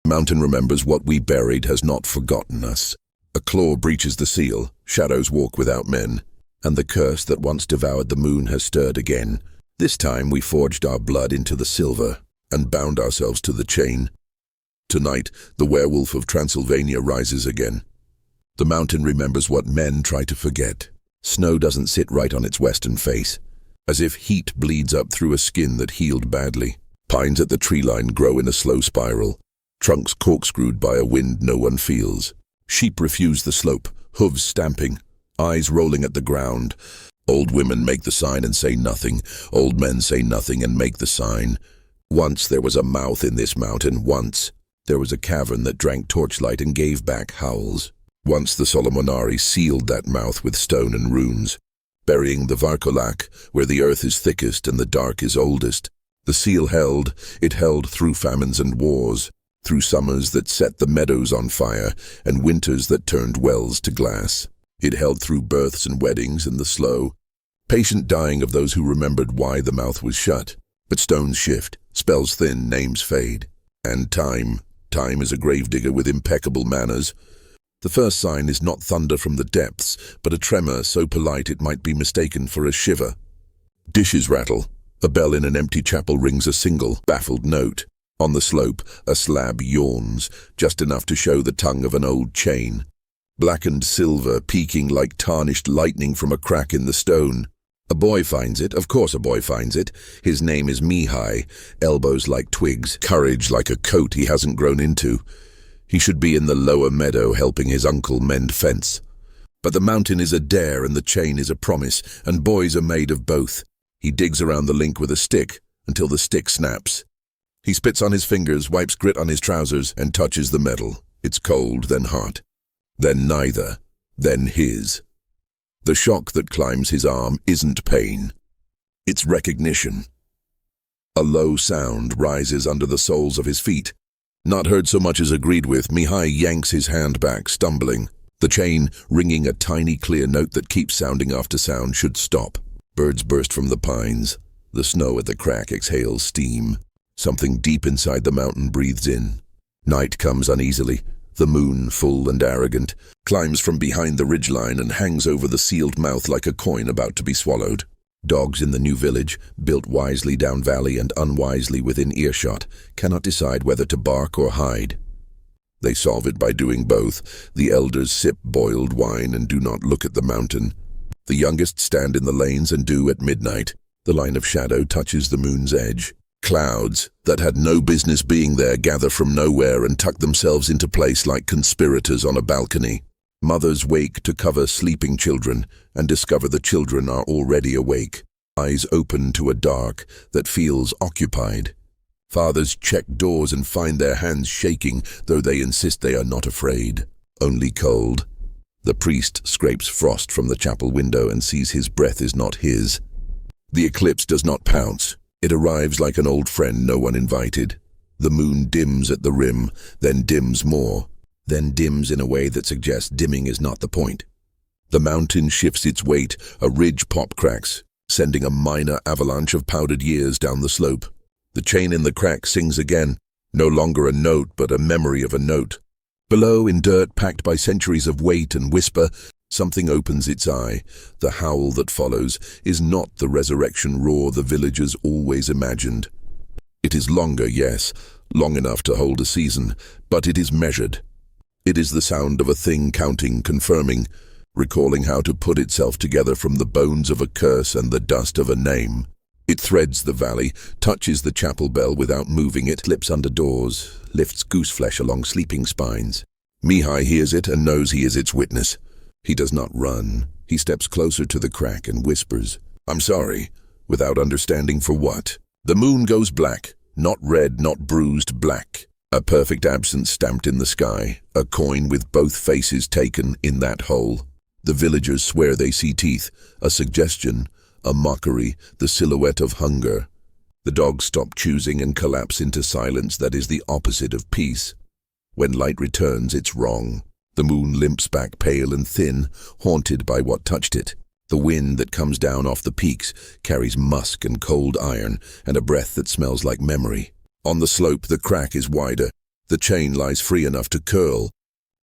Mountain remembers what we buried has not forgotten us. A claw breaches the seal, shadows walk without men, and the curse that once devoured the moon has stirred again. This time we forged our blood into the silver and bound ourselves to the chain. Tonight, the Werewolf of Transylvania rises again. The mountain remembers what men try to forget. Snow doesn't sit right on its western face, as if heat bleeds up through a skin that healed badly. Pines at the tree line grow in a slow spiral, trunks corkscrewed by a wind no one feels. Sheep refuse the slope, hooves stamping, eyes rolling at the ground. Old women make the sign and say nothing. Old men say nothing and make the sign. Once there was a mouth in this mountain. Once there was a cavern that drank torchlight and gave back howls. Once the Solomonari sealed that mouth with stone and runes, burying the Vârcolac where the earth is thickest and the dark is oldest. The seal held. It held through famines and wars, through summers that set the meadows on fire and winters that turned wells to glass. It held through births and weddings and the slow, patient dying of those who remembered why the mouth was shut. But stones shift, spells thin, names fade. And time is a gravedigger with impeccable manners. The first sign is not thunder from the depths, but a tremor so polite it might be mistaken for a shiver. Dishes rattle. A bell in an empty chapel rings a single, baffled note. On the slope, a slab yawns, just enough to show the tongue of an old chain. Blackened silver peeking like tarnished lightning from a crack in the stone. A boy finds it, of course a boy finds it. His name is Mihai, elbows like twigs, courage like a coat he hasn't grown into. He should be in the lower meadow helping his uncle mend fence. But the mountain is a dare and the chain is a promise, and boys are made of both. He digs around the link with a stick until the stick snaps. He spits on his fingers, wipes grit on his trousers, and touches the metal. It's cold, then hot, then neither, then his. The shock that climbs his arm isn't pain. It's recognition. A low sound rises under the soles of his feet. Not heard so much as agreed with, Mihai yanks his hand back, stumbling. The chain, ringing a tiny clear note that keeps sounding after sound, should stop. Birds burst from the pines. The snow at the crack exhales steam. Something deep inside the mountain breathes in. Night comes uneasily. The moon, full and arrogant, climbs from behind the ridgeline and hangs over the sealed mouth like a coin about to be swallowed. Dogs in the new village, built wisely down valley and unwisely within earshot, cannot decide whether to bark or hide. They solve it by doing both. The elders sip boiled wine and do not look at the mountain. The youngest stand in the lanes and do at midnight. The line of shadow touches the moon's edge. Clouds that had no business being there gather from nowhere and tuck themselves into place like conspirators on a balcony. Mothers wake to cover sleeping children and discover the children are already awake, eyes open to a dark that feels occupied. Fathers check doors and find their hands shaking, though they insist they are not afraid, only cold. The priest scrapes frost from the chapel window and sees his breath is not his. The eclipse does not pounce. It arrives like an old friend no one invited. The moon dims at the rim, then dims more, then dims in a way that suggests dimming is not the point. The mountain shifts its weight, a ridge pop cracks, sending a minor avalanche of powdered years down the slope. The chain in the crack sings again, no longer a note but a memory of a note. Below, in dirt packed by centuries of weight and whisper, something opens its eye. The howl that follows is not the resurrection roar the villagers always imagined. It is longer, yes, long enough to hold a season, but it is measured. It is the sound of a thing counting, confirming, recalling how to put itself together from the bones of a curse and the dust of a name. It threads the valley, touches the chapel bell without moving it, slips under doors, lifts gooseflesh along sleeping spines. Mihai hears it and knows he is its witness. He does not run. He steps closer to the crack and whispers, "I'm sorry," without understanding for what. The moon goes black, not red, not bruised, black. A perfect absence stamped in the sky, a coin with both faces taken in that hole. The villagers swear they see teeth, a suggestion, a mockery, the silhouette of hunger. The dogs stop choosing and collapse into silence that is the opposite of peace. When light returns, it's wrong. The moon limps back pale and thin, haunted by what touched it. The wind that comes down off the peaks carries musk and cold iron and a breath that smells like memory. On the slope, the crack is wider. The chain lies free enough to curl,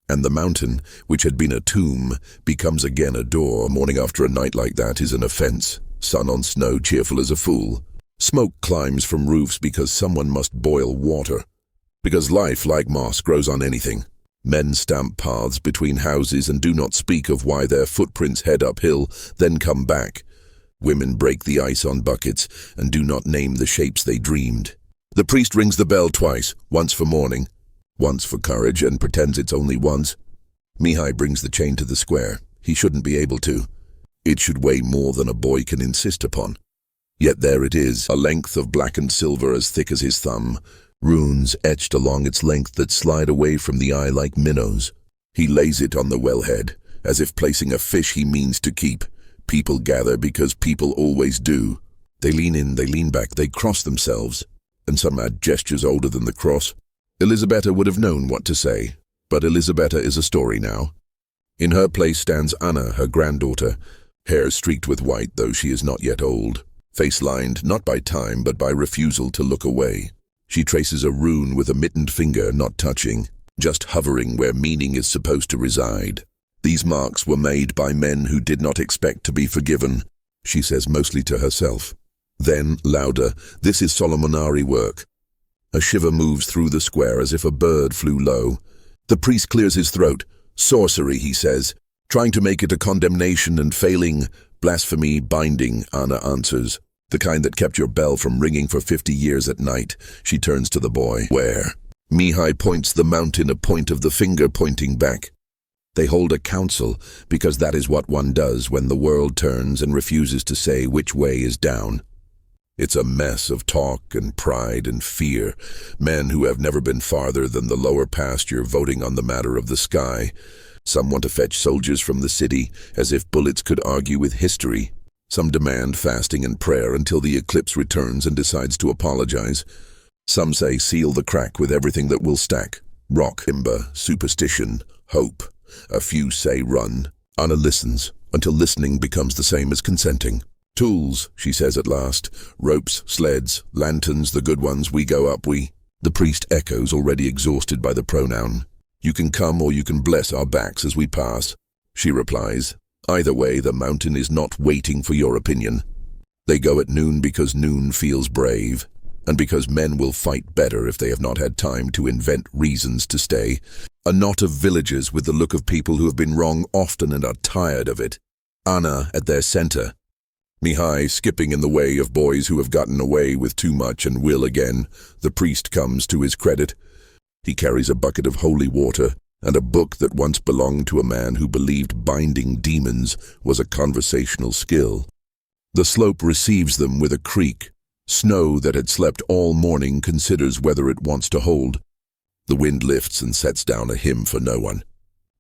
and the mountain, which had been a tomb, becomes again a door. Morning after a night like that is an offense. Sun on snow, cheerful as a fool. Smoke climbs from roofs because someone must boil water. Because life, like moss, grows on anything. Men stamp paths between houses and do not speak of why their footprints head uphill, then come back. Women break the ice on buckets and do not name the shapes they dreamed. The priest rings the bell twice, once for mourning, once for courage, and pretends it's only once. Mihai brings the chain to the square. He shouldn't be able to. It should weigh more than a boy can insist upon. Yet there it is, a length of blackened silver as thick as his thumb, runes etched along its length that slide away from the eye like minnows. He lays it on the wellhead, as if placing a fish he means to keep. People gather because people always do. They lean in, they lean back, they cross themselves, and some add gestures older than the cross. Elisabetta would have known what to say, but Elisabetta is a story now. In her place stands Anna, her granddaughter, hair streaked with white, though she is not yet old, face lined not by time but by refusal to look away. She traces a rune with a mittened finger, not touching, just hovering where meaning is supposed to reside. These marks were made by men who did not expect to be forgiven, she says mostly to herself. Then, louder, this is Solomonari work. A shiver moves through the square as if a bird flew low. The priest clears his throat. Sorcery, he says, trying to make it a condemnation and failing. Blasphemy, binding, Anna answers. The kind that kept your bell from ringing for 50 years at night. She turns to the boy. Where? Mihai points the mountain, a point of the finger pointing back. They hold a council, because that is what one does when the world turns and refuses to say which way is down. It's a mess of talk and pride and fear, men who have never been farther than the lower pasture voting on the matter of the sky. Some want to fetch soldiers from the city, as if bullets could argue with history. Some demand fasting and prayer until the eclipse returns and decides to apologize. Some say seal the crack with everything that will stack. Rock, timber, superstition, hope. A few say run. Anna listens, until listening becomes the same as consenting. Tools, she says at last. Ropes, sleds, lanterns, the good ones, we go up, we. The priest echoes, already exhausted by the pronoun. You can come or you can bless our backs as we pass. She replies, either way, the mountain is not waiting for your opinion. They go at noon because noon feels brave, and because men will fight better if they have not had time to invent reasons to stay. A knot of villagers with the look of people who have been wrong often and are tired of it. Anna at their center. Mihai skipping in the way of boys who have gotten away with too much and will again. The priest comes to his credit. He carries a bucket of holy water and a book that once belonged to a man who believed binding demons was a conversational skill. The slope receives them with a creak. Snow that had slept all morning considers whether it wants to hold. The wind lifts and sets down a hymn for no one.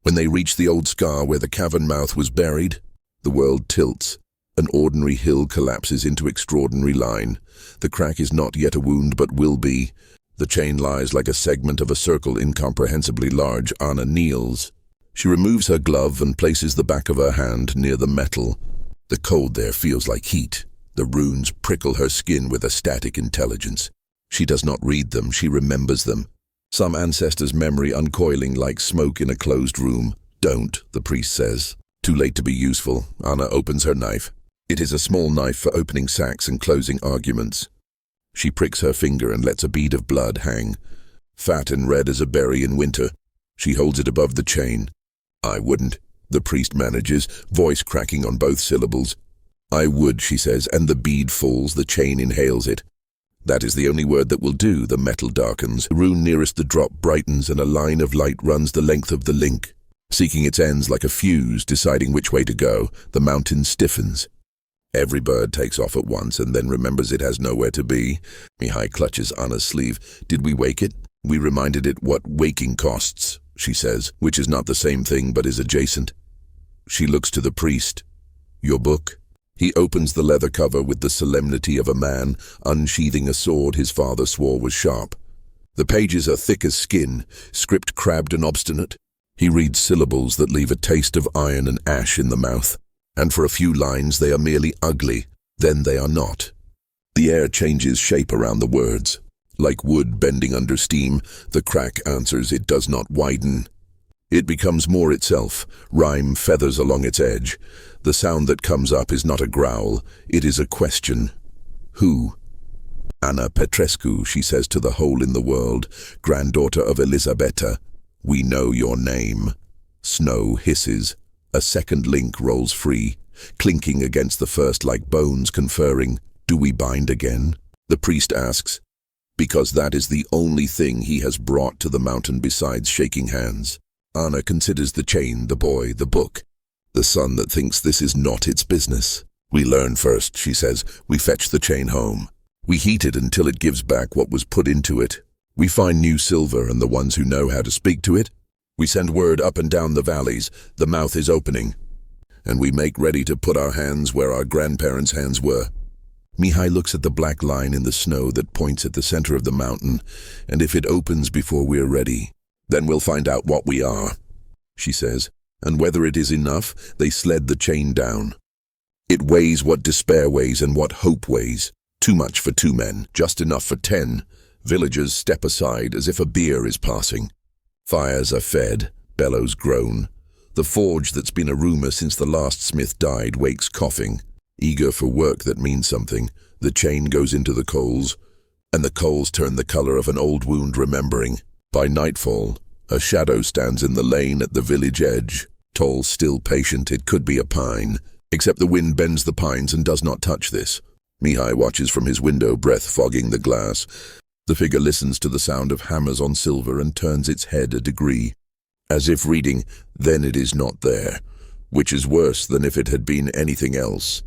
When they reach the old scar where the cavern mouth was buried, the world tilts. An ordinary hill collapses into extraordinary line. The crack is not yet a wound, but will be. The chain lies like a segment of a circle incomprehensibly large. Anna kneels. She removes her glove and places the back of her hand near the metal. The cold there feels like heat. The runes prickle her skin with a static intelligence. She does not read them, she remembers them. Some ancestor's memory uncoiling like smoke in a closed room. Don't, the priest says. Too late to be useful. Anna opens her knife. It is a small knife for opening sacks and closing arguments. She pricks her finger and lets a bead of blood hang. Fat and red as a berry in winter. She holds it above the chain. I wouldn't, the priest manages, voice cracking on both syllables. I would, she says, and the bead falls, the chain inhales it. That is the only word that will do, the metal darkens. The rune nearest the drop brightens and a line of light runs the length of the link. Seeking its ends like a fuse, deciding which way to go, the mountain stiffens. Every bird takes off at once and then remembers it has nowhere to be. Mihai clutches Anna's sleeve. Did we wake it? We reminded it what waking costs, she says, which is not the same thing but is adjacent. She looks to the priest. Your book? He opens the leather cover with the solemnity of a man unsheathing a sword his father swore was sharp. The pages are thick as skin, script crabbed and obstinate. He reads syllables that leave a taste of iron and ash in the mouth. And for a few lines they are merely ugly, then they are not. The air changes shape around the words. Like wood bending under steam, the crack answers it does not widen. It becomes more itself, rhyme feathers along its edge. The sound that comes up is not a growl, it is a question. Who? Anna Petrescu, she says to the hole in the world, granddaughter of Elisabetta. We know your name. Snow hisses. A second link rolls free, clinking against the first like bones conferring. Do we bind again? The priest asks. Because that is the only thing he has brought to the mountain besides shaking hands. Anna considers the chain, the boy, the book. The son that thinks this is not its business. We learn first, she says. We fetch the chain home. We heat it until it gives back what was put into it. We find new silver and the ones who know how to speak to it. We send word up and down the valleys. The mouth is opening. And we make ready to put our hands where our grandparents' hands were. Mihai looks at the black line in the snow that points at the center of the mountain, and if it opens before we're ready, then we'll find out what we are, she says, and whether it is enough, they sled the chain down. It weighs what despair weighs and what hope weighs. Too much for 2 men, just enough for 10. Villagers step aside as if a bier is passing. Fires are fed, bellows groan. The forge that's been a rumor since the last smith died wakes coughing. Eager for work that means something, the chain goes into the coals, and the coals turn the color of an old wound remembering. By nightfall, a shadow stands in the lane at the village edge. Tall, still, patient, it could be a pine, except the wind bends the pines and does not touch this. Mihai watches from his window, breath fogging the glass. The figure listens to the sound of hammers on silver and turns its head a degree, as if reading, then it is not there, which is worse than if it had been anything else.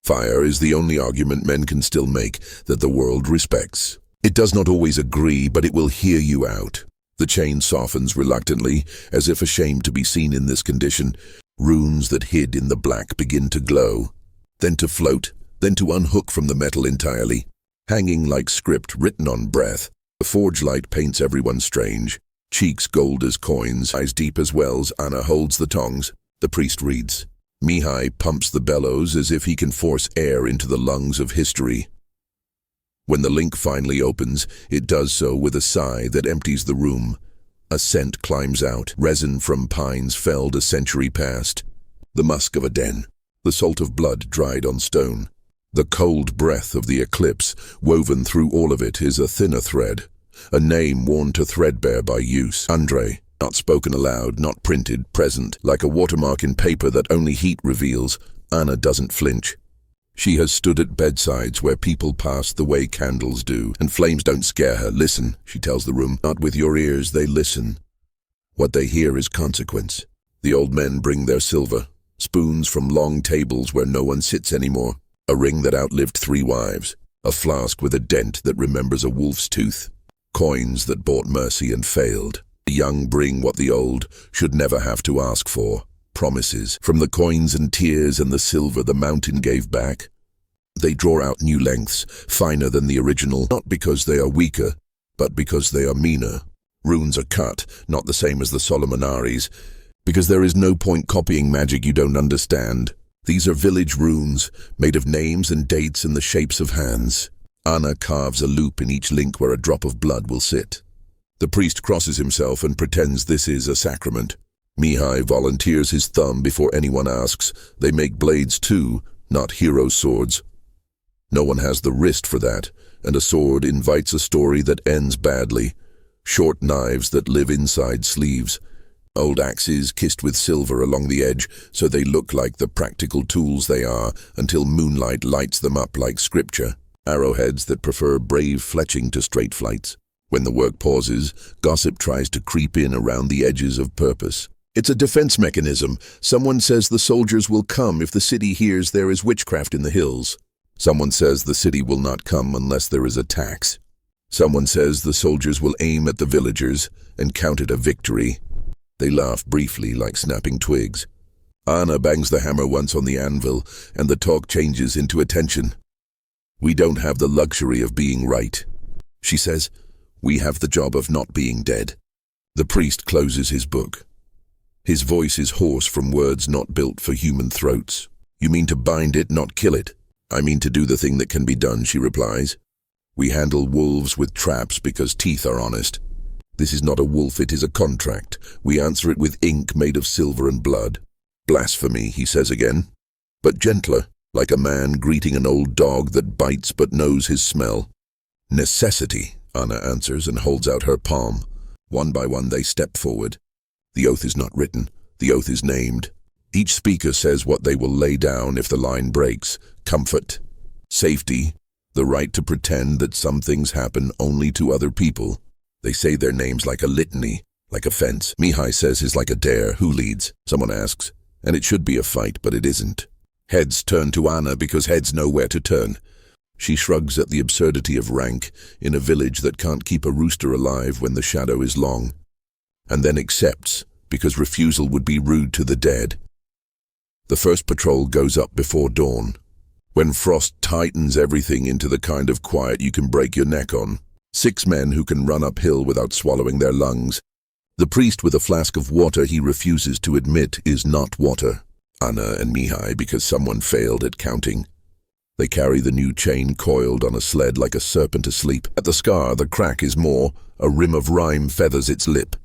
Fire is the only argument men can still make that the world respects. It does not always agree, but it will hear you out. The chain softens reluctantly, as if ashamed to be seen in this condition. Runes that hid in the black begin to glow, then to float, then to unhook from the metal entirely, hanging like script written on breath. The forge light paints everyone strange. Cheeks gold as coins, eyes deep as wells. Anna holds the tongs. The priest reads. Mihai pumps the bellows as if he can force air into the lungs of history. When the link finally opens, it does so with a sigh that empties the room. A scent climbs out, resin from pines felled a century past. The musk of a den, the salt of blood dried on stone. The cold breath of the eclipse, woven through all of it, is a thinner thread. A name worn to threadbare by use. Andrei. Not spoken aloud, not printed, present, like a watermark in paper that only heat reveals. Anna doesn't flinch. She has stood at bedsides where people pass the way candles do, and flames don't scare her. Listen, she tells the room. Not with your ears, they listen. What they hear is consequence. The old men bring their silver, spoons from long tables where no one sits anymore, a ring that outlived 3 wives, a flask with a dent that remembers a wolf's tooth, coins that bought mercy and failed. The young bring what the old should never have to ask for, promises. From the coins and tears and the silver the mountain gave back, they draw out new lengths, finer than the original, not because they are weaker, but because they are meaner. Runes are cut, not the same as the Solomonaris, because there is no point copying magic you don't understand. These are village runes, made of names and dates in the shapes of hands. Anna carves a loop in each link where a drop of blood will sit. The priest crosses himself and pretends this is a sacrament. Mihai volunteers his thumb before anyone asks. They make blades too, not hero swords. No one has the wrist for that, and a sword invites a story that ends badly. Short knives that live inside sleeves. Old axes kissed with silver along the edge so they look like the practical tools they are until moonlight lights them up like scripture. Arrowheads that prefer brave fletching to straight flights. When the work pauses, gossip tries to creep in around the edges of purpose. It's a defense mechanism. Someone says the soldiers will come if the city hears there is witchcraft in the hills. Someone says the city will not come unless there is a tax. Someone says the soldiers will aim at the villagers and count it a victory. They laugh briefly like snapping twigs. Anna bangs the hammer once on the anvil, and the talk changes into attention. We don't have the luxury of being right, she says. We have the job of not being dead. The priest closes his book. His voice is hoarse from words not built for human throats. You mean to bind it, not kill it? I mean to do the thing that can be done, she replies. We handle wolves with traps because teeth are honest. This is not a wolf, it is a contract. We answer it with ink made of silver and blood. Blasphemy, he says again, but gentler, like a man greeting an old dog that bites but knows his smell. Necessity, Anna answers and holds out her palm. One by one they step forward. The oath is not written, the oath is named. Each speaker says what they will lay down if the line breaks. Comfort, safety, the right to pretend that some things happen only to other people. They say their names like a litany, like a fence. Mihai says his like a dare. Who leads? Someone asks. And it should be a fight, but it isn't. Heads turn to Anna because heads know where to turn. She shrugs at the absurdity of rank in a village that can't keep a rooster alive when the shadow is long, and then accepts because refusal would be rude to the dead. The first patrol goes up before dawn, when frost tightens everything into the kind of quiet you can break your neck on. 6 men who can run uphill without swallowing their lungs. The priest with a flask of water he refuses to admit is not water. Anna and Mihai because someone failed at counting. They carry the new chain coiled on a sled like a serpent asleep. At the scar, the crack is more. A rim of rime feathers its lip.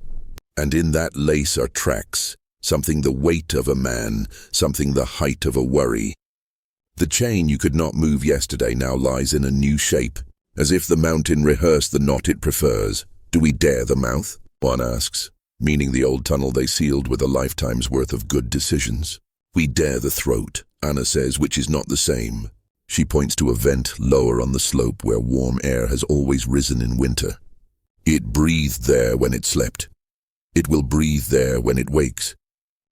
And in that lace are tracks, something the weight of a man, something the height of a worry. The chain you could not move yesterday now lies in a new shape, as if the mountain rehearsed the knot it prefers. Do we dare the mouth? One asks, meaning the old tunnel they sealed with a lifetime's worth of good decisions. We dare the throat, Anna says, which is not the same. She points to a vent lower on the slope where warm air has always risen in winter. It breathed there when it slept. It will breathe there when it wakes.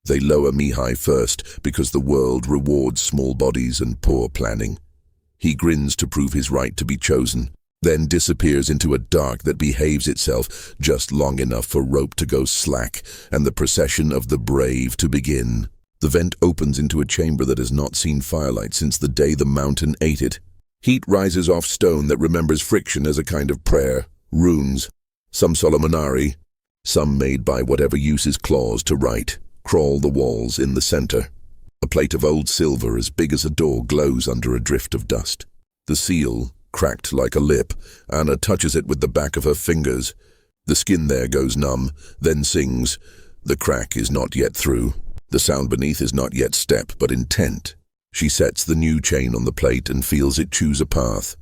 They lower Mihai first because the world rewards small bodies and poor planning. He grins to prove his right to be chosen, then disappears into a dark that behaves itself just long enough for rope to go slack and the procession of the brave to begin. The vent opens into a chamber that has not seen firelight since the day the mountain ate it. Heat rises off stone that remembers friction as a kind of prayer. Runes, some Solomonari, some made by whatever uses claws to write, crawl the walls in the center. A plate of old silver as big as a door glows under a drift of dust. The seal, cracked like a lip, Anna touches it with the back of her fingers. The skin there goes numb, then sings. The crack is not yet through. The sound beneath is not yet step, but intent. She sets the new chain on the plate and feels it choose a path.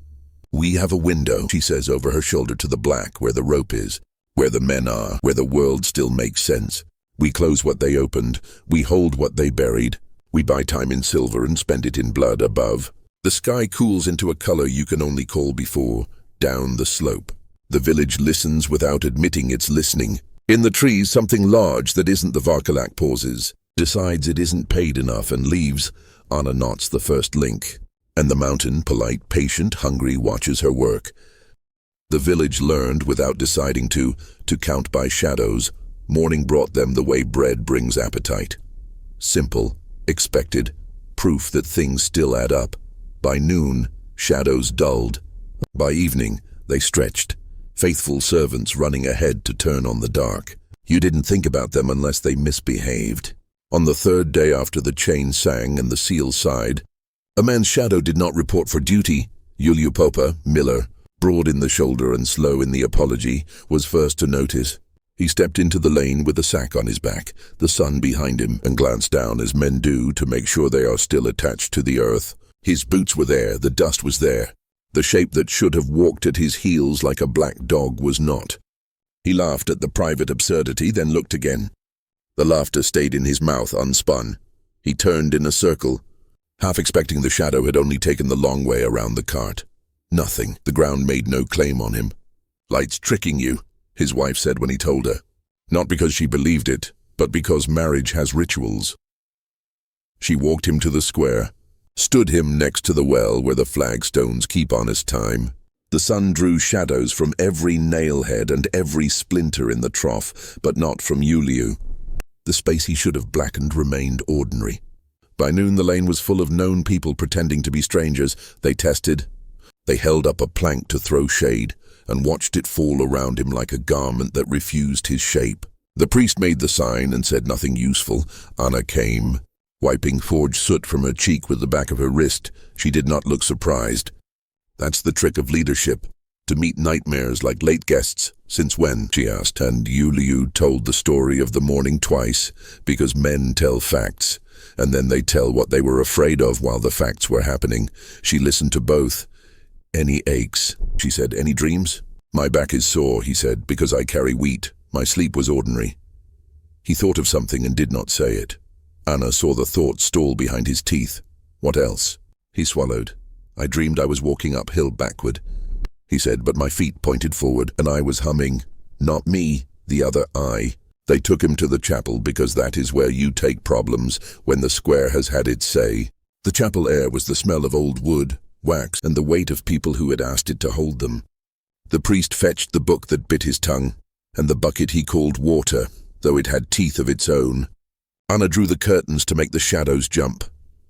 We have a window, she says over her shoulder to the black where the rope is, where the men are, where the world still makes sense. We close what they opened, we hold what they buried. We buy time in silver and spend it in blood above. The sky cools into a color you can only call before, down the slope. The village listens without admitting it's listening. In the trees, something large that isn't the Vârcolac pauses. Decides it isn't paid enough and leaves. Anna knots the first link. And the mountain, polite, patient, hungry, watches her work. The village learned, without deciding to count by shadows. Morning brought them the way bread brings appetite. Simple, expected, proof that things still add up. By noon, shadows dulled. By evening, they stretched. Faithful servants running ahead to turn on the dark. You didn't think about them unless they misbehaved. On the 3rd day after the chain sang and the seal sighed, a man's shadow did not report for duty. Iuliu Popa, miller, broad in the shoulder and slow in the apology, was first to notice. He stepped into the lane with a sack on his back, the sun behind him, and glanced down as men do to make sure they are still attached to the earth. His boots were there, the dust was there. The shape that should have walked at his heels like a black dog was not. He laughed at the private absurdity, then looked again. The laughter stayed in his mouth unspun. He turned in a circle, half expecting the shadow had only taken the long way around the cart. Nothing. The ground made no claim on him. Light's tricking you, his wife said when he told her. Not because she believed it, but because marriage has rituals. She walked him to the square, stood him next to the well where the flagstones keep honest time. The sun drew shadows from every nailhead and every splinter in the trough, but not from Iuliu. The space he should have blackened remained ordinary. By noon the lane was full of known people pretending to be strangers. They tested. They held up a plank to throw shade, and watched it fall around him like a garment that refused his shape. The priest made the sign and said nothing useful. Anna came, wiping forged soot from her cheek with the back of her wrist. She did not look surprised. That's the trick of leadership. To meet nightmares like late guests. Since when? She asked, and Yuliu told the story of the morning twice, because men tell facts, and then they tell what they were afraid of while the facts were happening. She listened to both. Any aches? She said. Any dreams? My back is sore, he said, because I carry wheat. My sleep was ordinary. He thought of something and did not say it. Anna saw the thought stall behind his teeth. What else? He swallowed. I dreamed I was walking uphill backward, he said, but my feet pointed forward, and I was humming. Not me, the other I. They took him to the chapel because that is where you take problems when the square has had its say. The chapel air was the smell of old wood, wax, and the weight of people who had asked it to hold them. The priest fetched the book that bit his tongue, and the bucket he called water, though it had teeth of its own. Anna drew the curtains to make the shadows jump.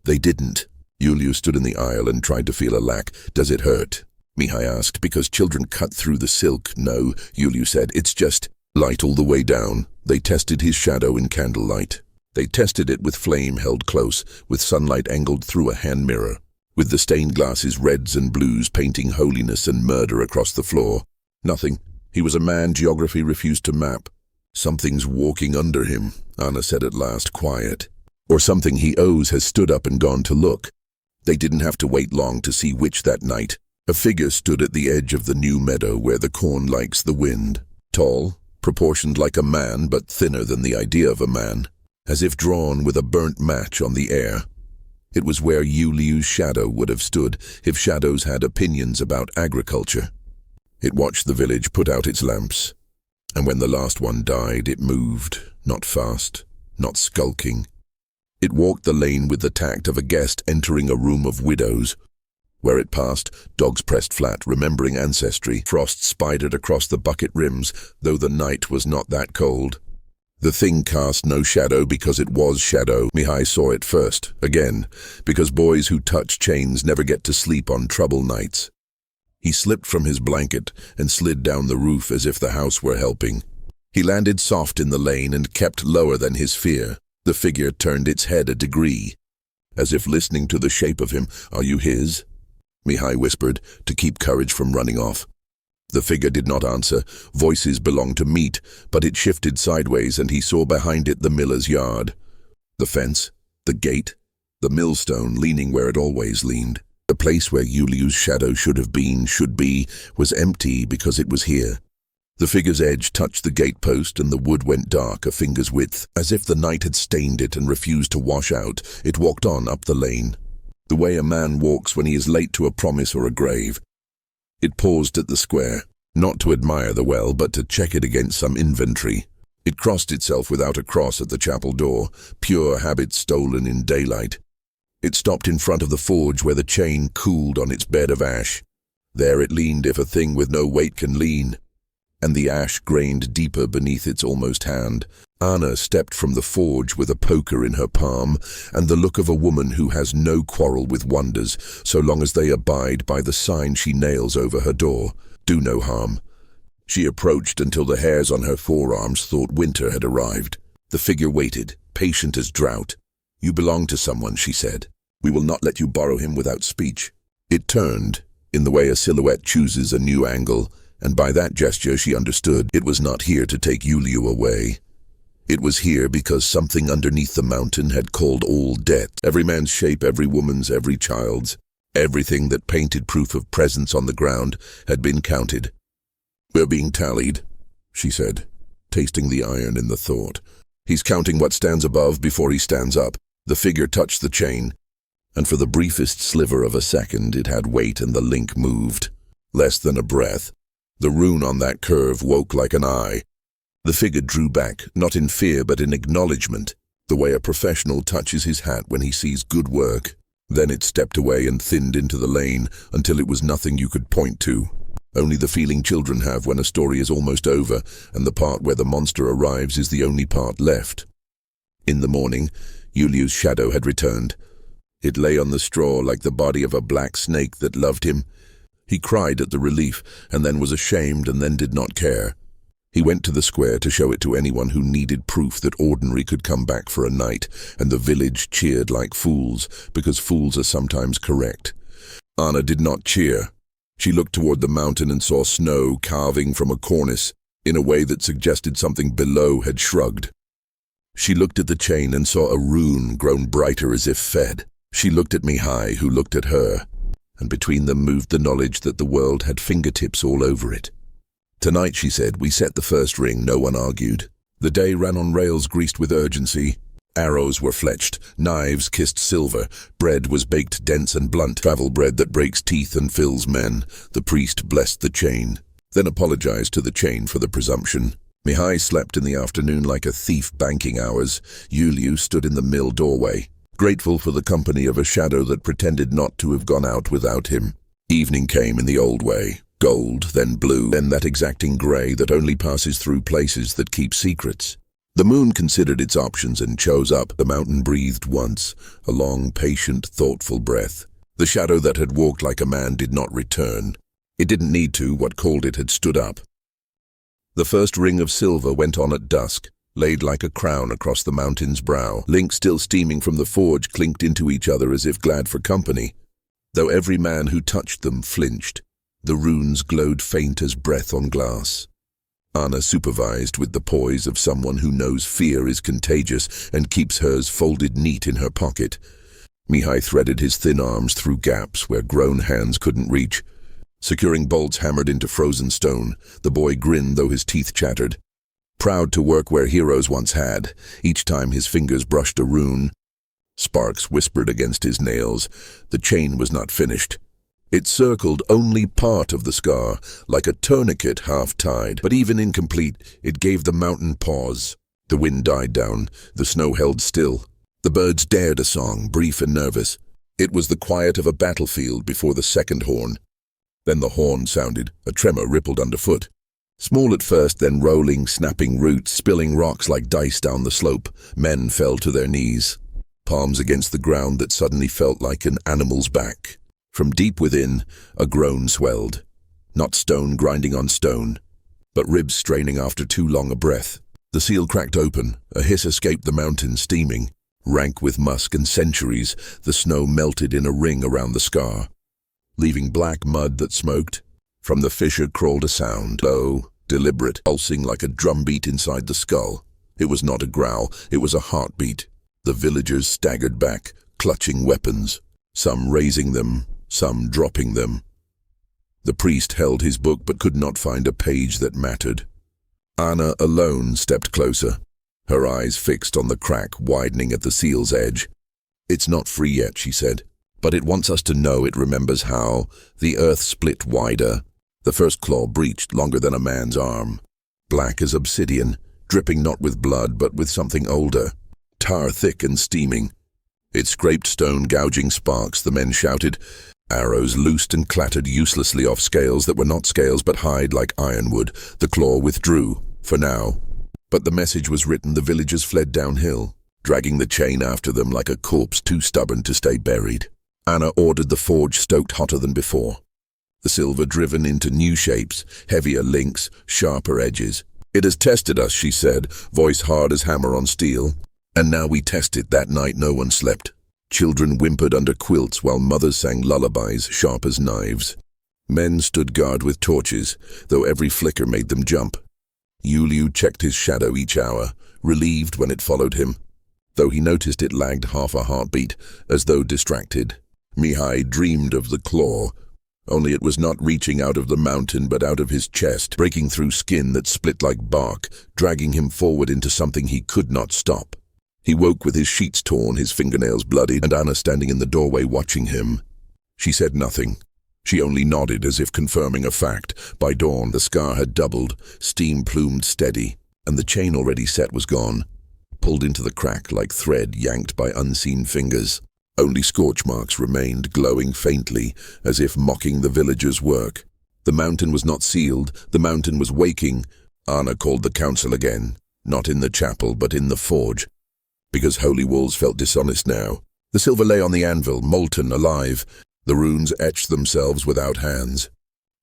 They didn't. Yuliu stood in the aisle and tried to feel a lack. Does it hurt? Mihai asked, because children cut through the silk. No, Yuliu said, it's just light all the way down. They tested his shadow in candlelight. They tested it with flame held close, with sunlight angled through a hand mirror, with the stained glasses reds and blues painting holiness and murder across the floor. Nothing. He was a man geography refused to map. Something's walking under him, Anna said at last, quiet. Or something he owes has stood up and gone to look. They didn't have to wait long to see which that night. A figure stood at the edge of the new meadow where the corn likes the wind. Tall, proportioned like a man, but thinner than the idea of a man, as if drawn with a burnt match on the air. It was where Yuliu's shadow would have stood if shadows had opinions about agriculture. It watched the village put out its lamps, and when the last one died, it moved, not fast, not skulking. It walked the lane with the tact of a guest entering a room of widows. Where it passed, dogs pressed flat, remembering ancestry. Frost spidered across the bucket rims, though the night was not that cold. The thing cast no shadow because it was shadow. Mihai saw it first, again, because boys who touch chains never get to sleep on trouble nights. He slipped from his blanket and slid down the roof as if the house were helping. He landed soft in the lane and kept lower than his fear. The figure turned its head a degree, as if listening to the shape of him. Are you his? Mihai whispered, to keep courage from running off. The figure did not answer. Voices belonged to meat, but it shifted sideways and he saw behind it the miller's yard. The fence, the gate, the millstone leaning where it always leaned. The place where Yuliu's shadow should be, was empty because it was here. The figure's edge touched the gatepost and the wood went dark, a finger's width. As if the night had stained it and refused to wash out, it walked on up the lane. The way a man walks when he is late to a promise or a grave. It paused at the square, not to admire the well, but to check it against some inventory. It crossed itself without a cross at the chapel door, pure habit stolen in daylight. It stopped in front of the forge where the chain cooled on its bed of ash. There it leaned if a thing with no weight can lean, and the ash grained deeper beneath its almost hand. Anna stepped from the forge with a poker in her palm and the look of a woman who has no quarrel with wonders so long as they abide by the sign she nails over her door. Do no harm. She approached until the hairs on her forearms thought winter had arrived. The figure waited, patient as drought. You belong to someone, she said. We will not let you borrow him without speech. It turned, in the way a silhouette chooses a new angle, and by that gesture she understood it was not here to take Yuliu away. It was here because something underneath the mountain had called all death. Every man's shape, every woman's, every child's, everything that painted proof of presence on the ground had been counted. We're being tallied, she said, tasting the iron in the thought. He's counting what stands above before he stands up. The figure touched the chain, and for the briefest sliver of a second it had weight and the link moved. Less than a breath. The rune on that curve woke like an eye. The figure drew back, not in fear but in acknowledgement, the way a professional touches his hat when he sees good work. Then it stepped away and thinned into the lane until it was nothing you could point to. Only the feeling children have when a story is almost over and the part where the monster arrives is the only part left. In the morning, Yuliu's shadow had returned. It lay on the straw like the body of a black snake that loved him. He cried at the relief, and then was ashamed, and then did not care. He went to the square to show it to anyone who needed proof that ordinary could come back for a night, and the village cheered like fools, because fools are sometimes correct. Anna did not cheer. She looked toward the mountain and saw snow carving from a cornice in a way that suggested something below had shrugged. She looked at the chain and saw a rune grown brighter as if fed. She looked at Mihai, who looked at her, and between them moved the knowledge that the world had fingertips all over it. Tonight, she said, we set the first ring, no one argued. The day ran on rails greased with urgency. Arrows were fletched, knives kissed silver, bread was baked dense and blunt, travel bread that breaks teeth and fills men. The priest blessed the chain, then apologized to the chain for the presumption. Mihai slept in the afternoon like a thief banking hours. Yuliu stood in the mill doorway, grateful for the company of a shadow that pretended not to have gone out without him. Evening came in the old way, gold, then blue, then that exacting grey that only passes through places that keep secrets. The moon considered its options and chose up. The mountain breathed once, a long, patient, thoughtful breath. The shadow that had walked like a man did not return. It didn't need to, what called it had stood up. The first ring of silver went on at dusk, laid like a crown across the mountain's brow. Links still steaming from the forge clinked into each other as if glad for company, though every man who touched them flinched. The runes glowed faint as breath on glass. Anna supervised with the poise of someone who knows fear is contagious and keeps hers folded neat in her pocket. Mihai threaded his thin arms through gaps where grown hands couldn't reach. Securing bolts hammered into frozen stone, the boy grinned though his teeth chattered. Proud to work where heroes once had, each time his fingers brushed a rune. Sparks whispered against his nails. The chain was not finished. It circled only part of the scar, like a tourniquet half-tied, but even incomplete, it gave the mountain pause. The wind died down, the snow held still. The birds dared a song, brief and nervous. It was the quiet of a battlefield before the second horn. Then the horn sounded, a tremor rippled underfoot. Small at first, then rolling, snapping roots, spilling rocks like dice down the slope. Men fell to their knees, palms against the ground that suddenly felt like an animal's back. From deep within, a groan swelled. Not stone grinding on stone, but ribs straining after too long a breath. The seal cracked open, a hiss escaped the mountain steaming. Rank with musk and centuries, the snow melted in a ring around the scar, leaving black mud that smoked. From the fissure crawled a sound, low, deliberate, pulsing like a drumbeat inside the skull. It was not a growl, it was a heartbeat. The villagers staggered back, clutching weapons, some raising them, some dropping them. The priest held his book but could not find a page that mattered. Anna alone stepped closer, her eyes fixed on the crack widening at the seal's edge. "It's not free yet," she said, "but it wants us to know it remembers how the earth split wider. The first claw breached longer than a man's arm, black as obsidian, dripping not with blood but with something older, tar thick and steaming. It scraped stone, gouging sparks, the men shouted. Arrows loosed and clattered uselessly off scales that were not scales but hide like ironwood. The claw withdrew, for now. But the message was written. The villagers fled downhill, dragging the chain after them like a corpse too stubborn to stay buried. Anna ordered the forge stoked hotter than before. The silver driven into new shapes, heavier links, sharper edges. "It has tested us," she said, voice hard as hammer on steel. And now we test it. That night no one slept. Children whimpered under quilts while mothers sang lullabies sharp as knives. Men stood guard with torches, though every flicker made them jump. Yuliu checked his shadow each hour, relieved when it followed him, though he noticed it lagged half a heartbeat, as though distracted. Mihai dreamed of the claw, only it was not reaching out of the mountain but out of his chest, breaking through skin that split like bark, dragging him forward into something he could not stop. He woke with his sheets torn, his fingernails bloodied, and Anna standing in the doorway watching him. She said nothing. She only nodded as if confirming a fact. By dawn, the scar had doubled, steam plumed steady, and the chain already set was gone, pulled into the crack like thread yanked by unseen fingers. Only scorch marks remained, glowing faintly, as if mocking the villagers' work. The mountain was not sealed, the mountain was waking. Anna called the council again, not in the chapel, but in the forge, because holy walls felt dishonest now. The silver lay on the anvil, molten, alive. The runes etched themselves without hands.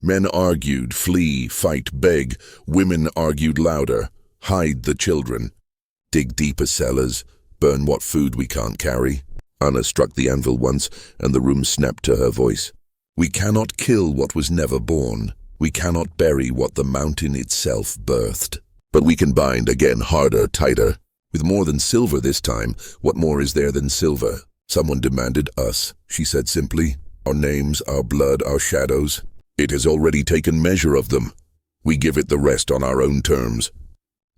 Men argued, flee, fight, beg. Women argued louder, hide the children. Dig deeper cellars, burn what food we can't carry. Anna struck the anvil once, and the room snapped to her voice. We cannot kill what was never born. We cannot bury what the mountain itself birthed. But we can bind again, harder, tighter. With more than silver this time, what more is there than silver? Someone demanded us, she said simply. Our names, our blood, our shadows. It has already taken measure of them. We give it the rest on our own terms.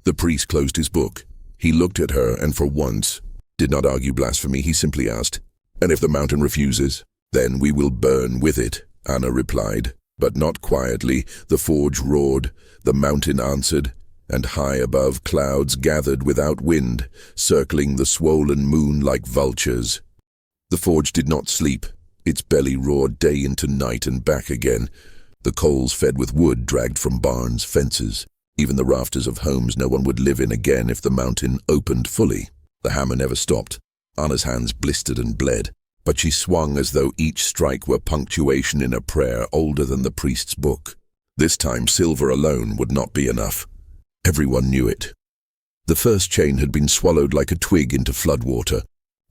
The priest closed his book. He looked at her and for once did not argue blasphemy. He simply asked, "And if the mountain refuses? Then we will burn with it," Anna replied. But not quietly. The forge roared. The mountain answered. And high above, clouds gathered without wind, circling the swollen moon like vultures. The forge did not sleep. Its belly roared day into night and back again. The coals fed with wood dragged from barns, fences, even the rafters of homes no one would live in again if the mountain opened fully. The hammer never stopped. Anna's hands blistered and bled, but she swung as though each strike were punctuation in a prayer older than the priest's book. This time silver alone would not be enough. Everyone knew it. The first chain had been swallowed like a twig into floodwater.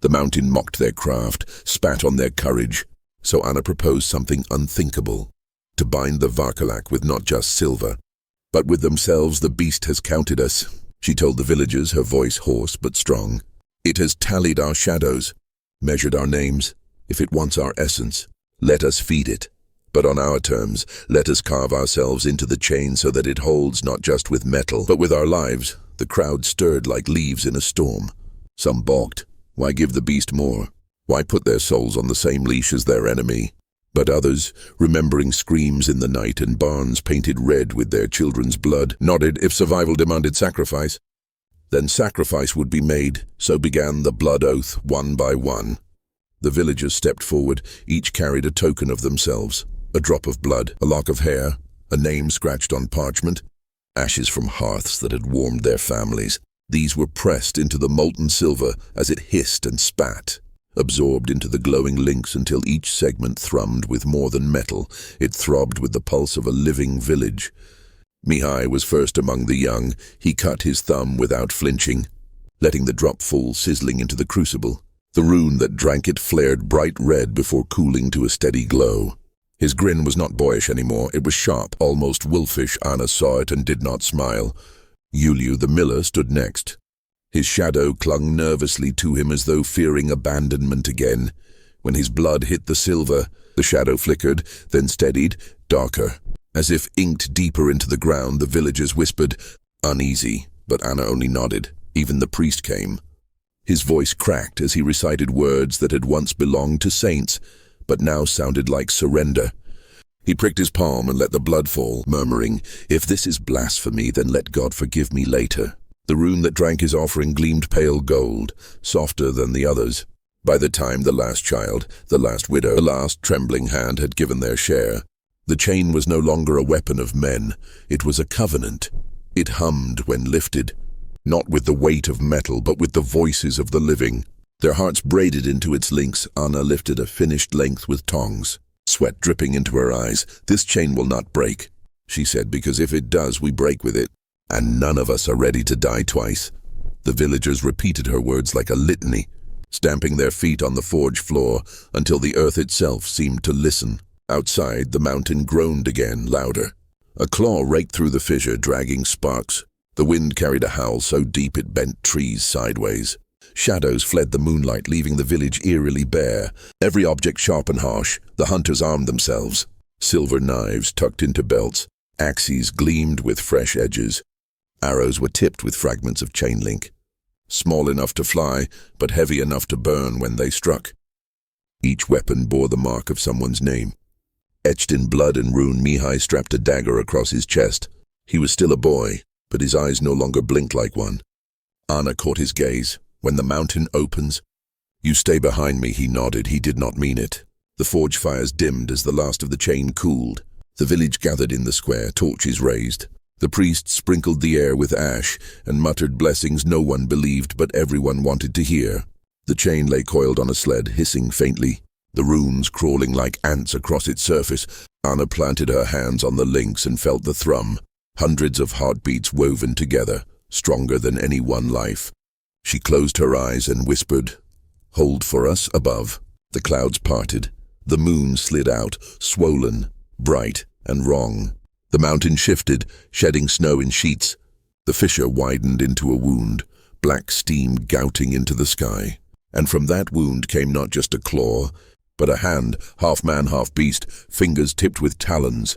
The mountain mocked their craft, spat on their courage. So Anna proposed something unthinkable, to bind the Vârcolac with not just silver, but with themselves. The beast has counted us, she told the villagers, her voice hoarse but strong. It has tallied our shadows, measured our names. If it wants our essence, let us feed it. But on our terms, let us carve ourselves into the chain so that it holds not just with metal, but with our lives. The crowd stirred like leaves in a storm. Some balked. Why give the beast more? Why put their souls on the same leash as their enemy? But others, remembering screams in the night and barns painted red with their children's blood, nodded. If survival demanded sacrifice, then sacrifice would be made. So began the blood oath, one by one. The villagers stepped forward. Each carried a token of themselves. A drop of blood, a lock of hair, a name scratched on parchment, ashes from hearths that had warmed their families. These were pressed into the molten silver as it hissed and spat, absorbed into the glowing links until each segment thrummed with more than metal. It throbbed with the pulse of a living village. Mihai was first among the young. He cut his thumb without flinching, letting the drop fall sizzling into the crucible. The rune that drank it flared bright red before cooling to a steady glow. His grin was not boyish anymore. It was sharp, almost wolfish. Anna saw it and did not smile. Yuliu, the miller, stood next. His shadow clung nervously to him as though fearing abandonment again. When his blood hit the silver, the shadow flickered, then steadied, darker. As if inked deeper into the ground, the villagers whispered, uneasy, but Anna only nodded. Even the priest came. His voice cracked as he recited words that had once belonged to saints, but now sounded like surrender. He pricked his palm and let the blood fall, murmuring, "If this is blasphemy, then let God forgive me later." The rune that drank his offering gleamed pale gold, softer than the others. By the time the last child, the last widow, the last trembling hand had given their share, the chain was no longer a weapon of men. It was a covenant. It hummed when lifted, not with the weight of metal, but with the voices of the living. Their hearts braided into its links. Anna lifted a finished length with tongs, sweat dripping into her eyes. "This chain will not break," she said, "because if it does, we break with it. And none of us are ready to die twice." The villagers repeated her words like a litany, stamping their feet on the forge floor until the earth itself seemed to listen. Outside, the mountain groaned again, louder. A claw raked through the fissure, dragging sparks. The wind carried a howl so deep it bent trees sideways. Shadows fled the moonlight, leaving the village eerily bare. Every object sharp and harsh. The hunters armed themselves. Silver knives tucked into belts. Axes gleamed with fresh edges. Arrows were tipped with fragments of chain link. Small enough to fly, but heavy enough to burn when they struck. Each weapon bore the mark of someone's name. Etched in blood and rune, Mihai strapped a dagger across his chest. He was still a boy, but his eyes no longer blinked like one. Anna caught his gaze. "When the mountain opens, you stay behind me," he nodded. He did not mean it. The forge fires dimmed as the last of the chain cooled. The village gathered in the square, torches raised. The priest sprinkled the air with ash and muttered blessings no one believed, but everyone wanted to hear. The chain lay coiled on a sled, hissing faintly, the runes crawling like ants across its surface. Anna planted her hands on the links and felt the thrum, hundreds of heartbeats woven together, stronger than any one life. She closed her eyes and whispered, "Hold for us above." The clouds parted. The moon slid out, swollen, bright, and wrong. The mountain shifted, shedding snow in sheets. The fissure widened into a wound, black steam gouting into the sky. And from that wound came not just a claw, but a hand, half man, half beast, fingers tipped with talons.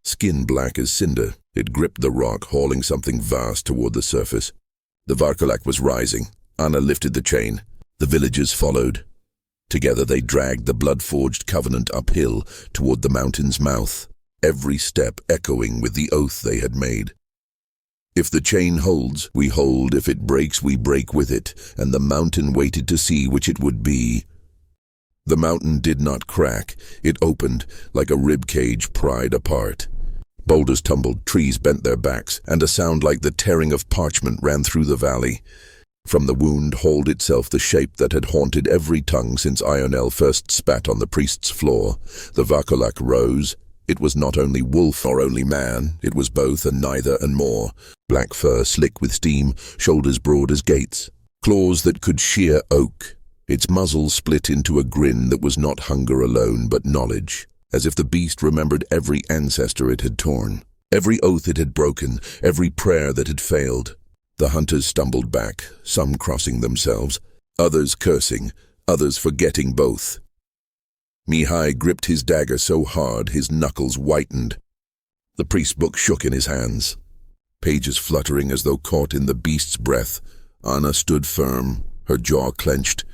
Skin black as cinder, it gripped the rock, hauling something vast toward the surface. The Vârcolac was rising. Anna lifted the chain. The villagers followed. Together they dragged the blood-forged covenant uphill toward the mountain's mouth, every step echoing with the oath they had made. If the chain holds, we hold. If it breaks, we break with it. And the mountain waited to see which it would be. The mountain did not crack. It opened, like a rib cage pried apart. Boulders tumbled, trees bent their backs, and a sound like the tearing of parchment ran through the valley. From the wound hauled itself the shape that had haunted every tongue since Ionel first spat on the priest's floor. The Vârcolac rose. It was not only wolf or only man, it was both and neither and more. Black fur slick with steam, shoulders broad as gates, claws that could shear oak. Its muzzle split into a grin that was not hunger alone but knowledge, as if the beast remembered every ancestor it had torn, every oath it had broken, every prayer that had failed. The hunters stumbled back, some crossing themselves, others cursing, others forgetting both. Mihai gripped his dagger so hard his knuckles whitened. The priest's book shook in his hands, pages fluttering as though caught in the beast's breath. Anna stood firm, her jaw clenched.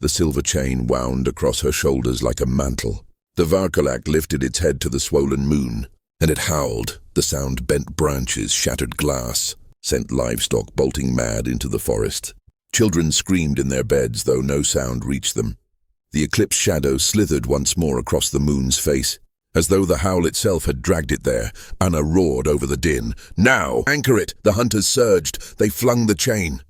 The silver chain wound across her shoulders like a mantle. The Vârcolac lifted its head to the swollen moon, and it howled. The sound bent branches, shattered glass, sent livestock bolting mad into the forest. Children screamed in their beds, though no sound reached them. The eclipse shadow slithered once more across the moon's face. As though the howl itself had dragged it there, Anna roared over the din. "Now! Anchor it!" The hunters surged. They flung the chain.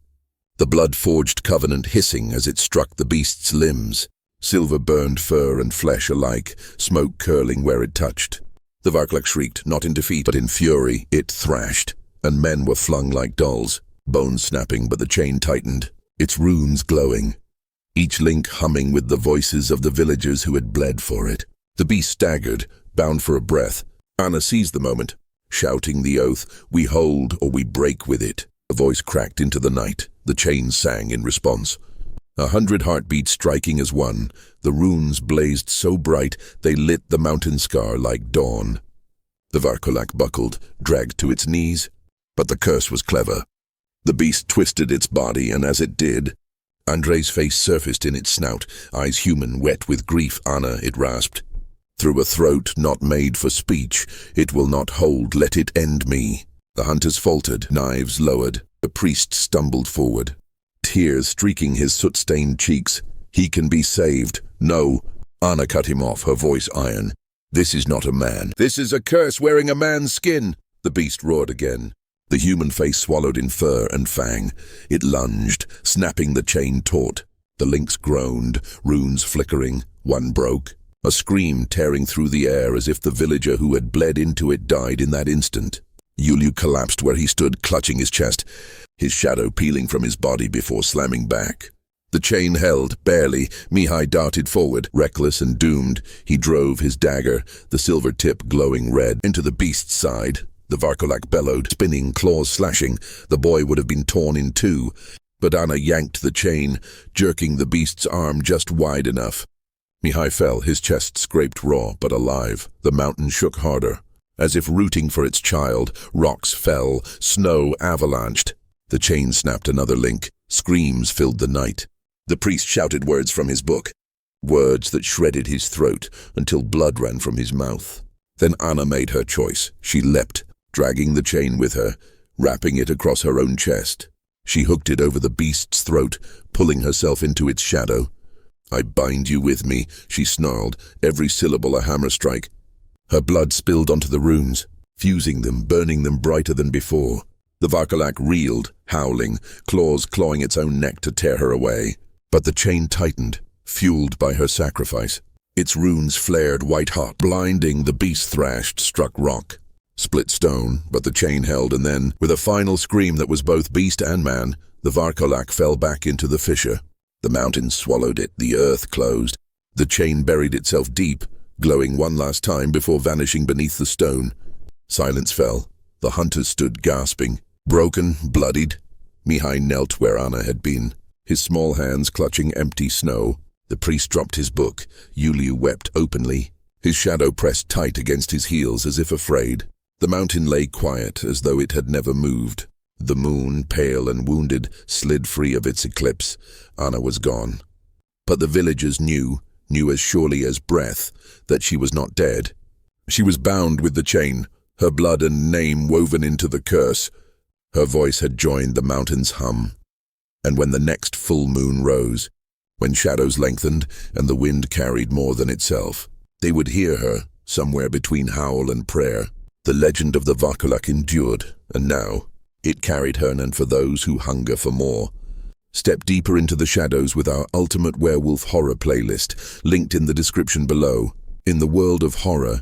The blood-forged covenant hissing as it struck the beast's limbs. Silver burned fur and flesh alike, smoke curling where it touched. The Vârcolac shrieked, not in defeat, but in fury. It thrashed, and men were flung like dolls, bones snapping, but the chain tightened, its runes glowing, each link humming with the voices of the villagers who had bled for it. The beast staggered, bound for a breath. Anna seized the moment, shouting the oath, "We hold or we break with it." A voice cracked into the night. The chain sang in response. 100 heartbeats striking as one. The runes blazed so bright they lit the mountain scar like dawn. The Vârcolac buckled, dragged to its knees. But the curse was clever. The beast twisted its body, and as it did, Andrei's face surfaced in its snout, eyes human, wet with grief. "Anna," it rasped. "Through a throat not made for speech, it will not hold, let it end me." The hunters faltered, knives lowered. The priest stumbled forward, tears streaking his soot-stained cheeks. "He can be saved." "No." Anna cut him off, her voice iron. "This is not a man. This is a curse wearing a man's skin." The beast roared again. The human face swallowed in fur and fang. It lunged, snapping the chain taut. The links groaned, runes flickering. One broke. A scream tearing through the air as if the villager who had bled into it died in that instant. Yuliu collapsed where he stood, clutching his chest, his shadow peeling from his body before slamming back. The chain held, barely. Mihai darted forward, reckless and doomed. He drove his dagger, the silver tip glowing red, into the beast's side. The Vârcolac bellowed, spinning, claws slashing. The boy would have been torn in two, but Anna yanked the chain, jerking the beast's arm just wide enough. Mihai fell, his chest scraped raw, but alive. The mountain shook harder. As if rooting for its child, rocks fell, snow avalanched. The chain snapped another link. Screams filled the night. The priest shouted words from his book, words that shredded his throat until blood ran from his mouth. Then Anna made her choice. She leapt, dragging the chain with her, wrapping it across her own chest. She hooked it over the beast's throat, pulling herself into its shadow. "I bind you with me," she snarled, every syllable a hammer strike. Her blood spilled onto the runes, fusing them, burning them brighter than before. The Vârcolac reeled, howling, claws clawing its own neck to tear her away. But the chain tightened, fueled by her sacrifice. Its runes flared white-hot, blinding. The beast thrashed, struck rock, split stone, but the chain held, and then, with a final scream that was both beast and man, the Vârcolac fell back into the fissure. The mountains swallowed it, the earth closed. The chain buried itself deep, glowing one last time before vanishing beneath the stone. Silence fell. The hunters stood gasping. Broken, bloodied, Mihai knelt where Anna had been, his small hands clutching empty snow. The priest dropped his book. Yuliu wept openly. His shadow pressed tight against his heels as if afraid. The mountain lay quiet as though it had never moved. The moon, pale and wounded, slid free of its eclipse. Anna was gone. But the villagers knew as surely as breath, that she was not dead. She was bound with the chain, her blood and name woven into the curse. Her voice had joined the mountain's hum. And when the next full moon rose, when shadows lengthened and the wind carried more than itself, they would hear her, somewhere between howl and prayer. The legend of the Vârcolac endured, and now it carried Hernan for those who hunger for more. Step deeper into the shadows with our ultimate werewolf horror playlist, linked in the description below. In the world of horror,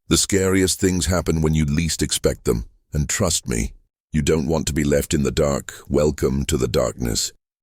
the scariest things happen when you least expect them. And trust me, you don't want to be left in the dark. Welcome to the darkness.